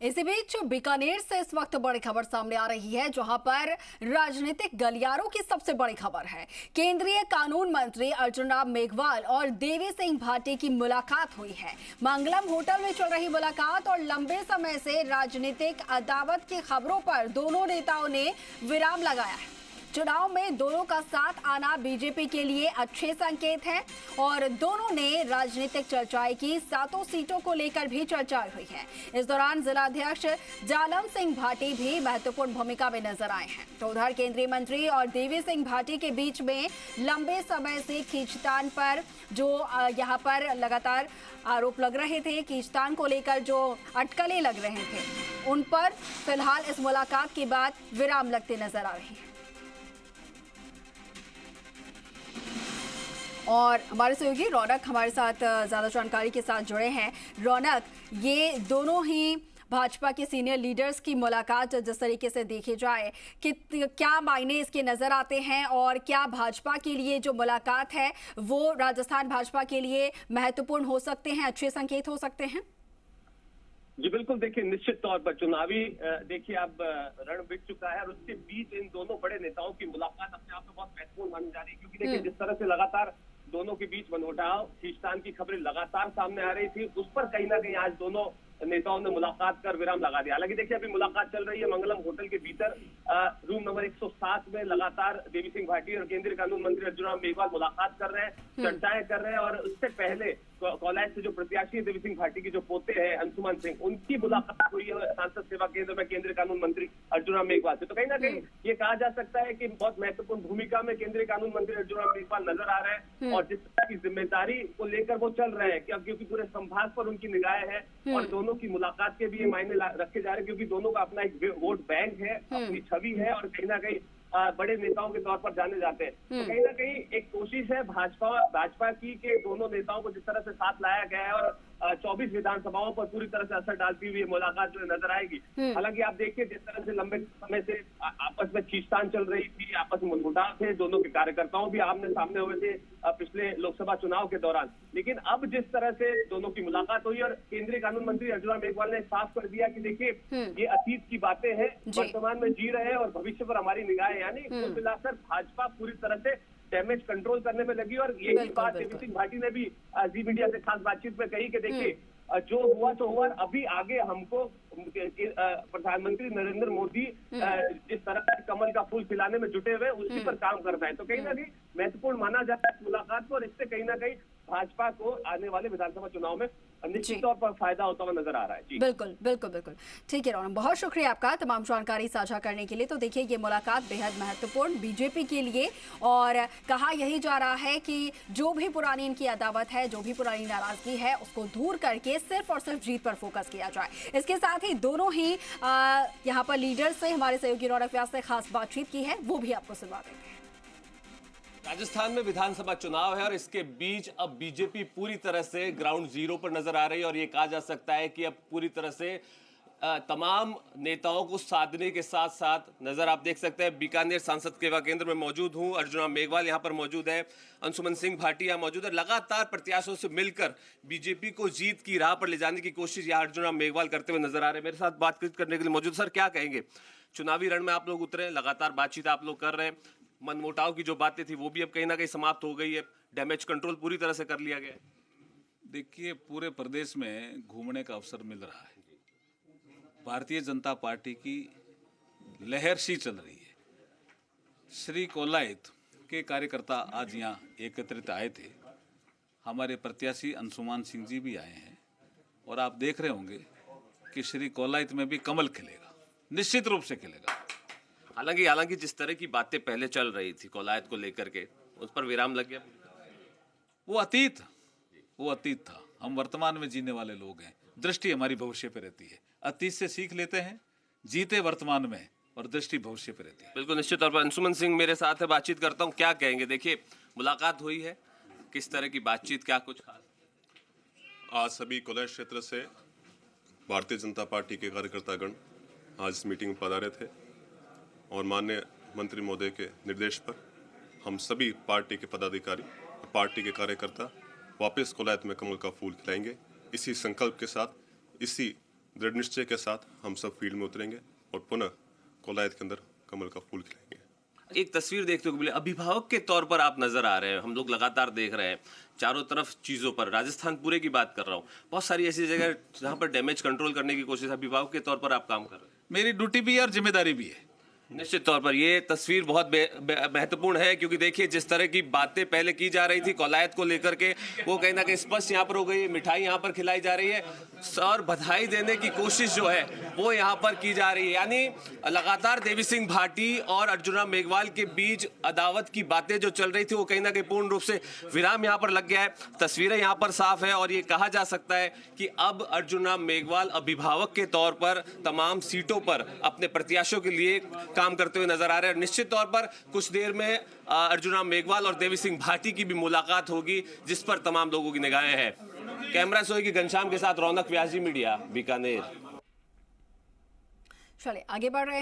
इसी बीच बीकानेर से इस वक्त बड़ी खबर सामने आ रही है, जहां पर राजनीतिक गलियारों की सबसे बड़ी खबर है। केंद्रीय कानून मंत्री अर्जुन राम मेघवाल और देवी सिंह भाटी की मुलाकात हुई है। मंगलम होटल में चल रही मुलाकात और लंबे समय से राजनीतिक अदावत की खबरों पर दोनों नेताओं ने विराम लगाया है। चुनाव में दोनों का साथ आना बीजेपी के लिए अच्छे संकेत है और दोनों ने राजनीतिक चर्चाएं की। 7 सीटों को लेकर भी चर्चाएं हुई है। इस दौरान जिलाध्यक्ष जालम सिंह भाटी भी महत्वपूर्ण भूमिका में नजर आए हैं। तो उधर केंद्रीय मंत्री और देवी सिंह भाटी के बीच में लंबे समय से खींचतान पर जो यहाँ पर लगातार आरोप लग रहे थे, खींचतान को लेकर जो अटकलें लग रहे थे, उन पर फिलहाल इस मुलाकात के बाद विराम लगते नजर आ रही है। और हमारे सहयोगी रौनक हमारे साथ ज़्यादा जानकारी के साथ जुड़े हैं। रौनक, ये दोनों ही भाजपा के सीनियर लीडर्स की मुलाकात जिस तरीके से देखी जाए, कि क्या मायने इसके नज़र आते हैं और क्या भाजपा के लिए जो मुलाकात है वो राजस्थान भाजपा के लिए महत्वपूर्ण हो सकते हैं, अच्छे संकेत हो सकते हैं? जी बिल्कुल, देखिए निश्चित तौर पर चुनावी देखिए अब रण बिक चुका है और उसके बीच इन दोनों बड़े नेताओं की मुलाकात अपने आप में बहुत महत्वपूर्ण मानी जा रही है, क्योंकि देखिए जिस तरह से लगातार दोनों के बीच मनमुटाव, खींचतान की खबरें लगातार सामने आ रही थी, उस पर कहीं ना कहीं आज दोनों नेताओं ने मुलाकात कर विराम लगा दिया। हालांकि देखिए अभी मुलाकात चल रही है मंगलम होटल के भीतर, रूम नंबर 107 में लगातार देवी सिंह भाटी और केंद्रीय कानून मंत्री अर्जुन राम मेघवाल मुलाकात कर रहे हैं, चर्चाएं कर रहे हैं। और उससे पहले कौलायत से जो प्रत्याशी देवी सिंह भाटी के जो पोते हैं अंशुमान सिंह, उनकी मुलाकात हुई है सांसद सेवा केंद्र में केंद्रीय कानून मंत्री अर्जुन राम मेघवाल से। तो कहीं ना कहीं ये कहा जा सकता है कि बहुत महत्वपूर्ण भूमिका में केंद्रीय कानून मंत्री अर्जुन राम मेघवाल नजर आ रहे हैं और जिस तरह की जिम्मेदारी को लेकर वो चल रहे हैं, क्योंकि पूरे संभाग पर उनकी निगाहें हैं और दोनों की मुलाकात के भी ये मायने रखे जा रहे हैं, क्योंकि दोनों का अपना एक वोट बैंक है, अपनी छवि है और कहीं ना कहीं बड़े नेताओं के तौर पर जाने जाते हैं। तो कहीं ना कहीं एक कोशिश है भाजपा की कि दोनों नेताओं को जिस तरह से साथ लाया गया है और 24 विधानसभाओं पर पूरी तरह से असर डालती हुई मुलाकात जो नजर आएगी। हालांकि आप देखिए जिस तरह से लंबे समय से आपस में खींचतान चल रही थी, आपस में मुठभेड़ थे, दोनों के कार्यकर्ताओं भी आमने सामने हुए थे पिछले लोकसभा चुनाव के दौरान, लेकिन अब जिस तरह से दोनों की मुलाकात हुई और केंद्रीय कानून मंत्री अर्जुन राम मेघवाल ने साफ कर दिया कि देखिए ये अतीत की बातें हैं, वर्तमान में जी रहे हैं और भविष्य पर हमारी निगाहें, यानी कुल मिलाकर भाजपा पूरी तरह से डैमेज कंट्रोल करने में लगी। और यही बात देवी सिंह भाटी ने भी जी मीडिया से खास बातचीत में कही कि देखिए जो हुआ तो हुआ, अभी आगे हमको प्रधानमंत्री नरेंद्र मोदी जिस तरह से कमल का फूल खिलाने में जुटे हुए उसी पर काम करना है। तो कहीं ना कहीं महत्वपूर्ण माना जाता है इस मुलाकात को और इससे कहीं ना कहीं भाजपा को आने वाले विधानसभा चुनाव में निश्चित तौर पर फायदा होता हुआ नजर आ रहा है। जी बिल्कुल बिल्कुल बिल्कुल ठीक है रौनक, बहुत शुक्रिया आपका तमाम जानकारी साझा करने के लिए। तो देखिए ये मुलाकात बेहद महत्वपूर्ण बीजेपी के लिए, और कहा यही जा रहा है कि जो भी पुरानी इनकी अदावत है, जो भी पुरानी नाराजगी है, उसको दूर करके सिर्फ और सिर्फ जीत पर फोकस किया जाए। इसके साथ ही दोनों ही यहाँ पर लीडर से हमारे सहयोगी रौनक व्यास से खास बातचीत की है, वो भी आपको सुनवा देंगे। राजस्थान में विधानसभा चुनाव है और इसके बीच अब बीजेपी पूरी तरह से ग्राउंड जीरो पर नजर आ रही है और ये कहा जा सकता है कि अब पूरी तरह से तमाम नेताओं को साधने के साथ साथ नजर आप देख सकते हैं। बीकानेर सांसद सेवा केंद्र में मौजूद हूं, अर्जुन राम मेघवाल यहाँ पर मौजूद है, अंशुमन सिंह भाटी यहाँ मौजूद है। लगातार प्रत्याशियों से मिलकर बीजेपी को जीत की राह पर ले जाने की कोशिश यहाँ अर्जुन राम मेघवाल करते हुए नजर आ रहे हैं। मेरे साथ बातचीत करने के लिए मौजूद सर, क्या कहेंगे? चुनावी रण में आप लोग उतरे, लगातार बातचीत आप लोग कर रहे हैं, मनमुटाव की जो बातें थी वो भी अब कहीं ना कहीं समाप्त हो गई है, डैमेज कंट्रोल पूरी तरह से कर लिया गया है। देखिए पूरे प्रदेश में घूमने का अवसर मिल रहा है, भारतीय जनता पार्टी की लहर सी चल रही है। श्री कौलायत के कार्यकर्ता आज यहाँ एकत्रित आए थे, हमारे प्रत्याशी अंशुमान सिंह जी भी आए हैं और आप देख रहे होंगे कि श्री कौलायत में भी कमल खिलेगा, निश्चित रूप से खिलेगा। हालांकि जिस तरह की बातें पहले चल रही थी कौलायत को लेकर के, उस पर विराम लग गया। वो अतीत था, हम वर्तमान में जीने वाले लोग हैं, दृष्टि हमारी भविष्य पे रहती है, अतीत से सीख लेते हैं, जीते वर्तमान में और दृष्टि भविष्य पे रहती है। बिल्कुल निश्चित तौर पर अंशुमन सिंह मेरे साथ है, बातचीत करता हूँ, क्या कहेंगे? देखिए मुलाकात हुई है, किस तरह की बातचीत, क्या कुछ खास? आज सभी कौलायत क्षेत्र से भारतीय जनता पार्टी के कार्यकर्तागण आज इस मीटिंग में पधारे थे और माननीय मंत्री महोदय के निर्देश पर हम सभी पार्टी के पदाधिकारी, पार्टी के कार्यकर्ता वापस कौलायत में कमल का फूल खिलाएंगे। इसी संकल्प के साथ, इसी दृढ़ निश्चय के साथ हम सब फील्ड में उतरेंगे और पुनः कोलायत के अंदर कमल का फूल खिलाएंगे। एक तस्वीर देखते हुए अभिभावक के तौर पर आप नजर आ रहे हैं, हम लोग लगातार देख रहे हैं चारों तरफ चीजों पर, राजस्थान पूरे की बात कर रहा हूँ, बहुत सारी ऐसी जगह जहां पर डैमेज कंट्रोल करने की कोशिश, अभिभावक के तौर पर आप काम कर रहे हैं। मेरी ड्यूटी भी है और जिम्मेदारी भी है। निश्चित तौर पर ये तस्वीर बहुत महत्वपूर्ण है, क्योंकि देखिए जिस तरह की बातें पहले की जा रही थी कोलायत को लेकर के, वो कहीं ना कहीं स्पष्ट यहाँ पर हो गई है। मिठाई यहाँ पर खिलाई जा रही है और बधाई देने की कोशिश जो है वो यहाँ पर की जा रही है। यानी लगातार देवी सिंह भाटी और अर्जुन मेघवाल के बीच अदावत की बातें जो चल रही थी वो कहीं ना कहीं पूर्ण रूप से विराम यहाँ पर लग गया है। तस्वीरें यहाँ पर साफ है और ये कहा जा सकता है कि अब अर्जुन मेघवाल अभिभावक के तौर पर तमाम सीटों पर अपने प्रत्याशियों के लिए काम करते हुए नजर आ रहे हैं। निश्चित तौर पर कुछ देर में अर्जुन मेघवाल और देवी सिंह भाटी की भी मुलाकात होगी, जिस पर तमाम लोगों की निगाहें हैं। कैमरा सोई की घनश्याम के साथ रौनक व्यास जी, मीडिया, बीकानेर। चलिए आगे बढ़ रहे हैं।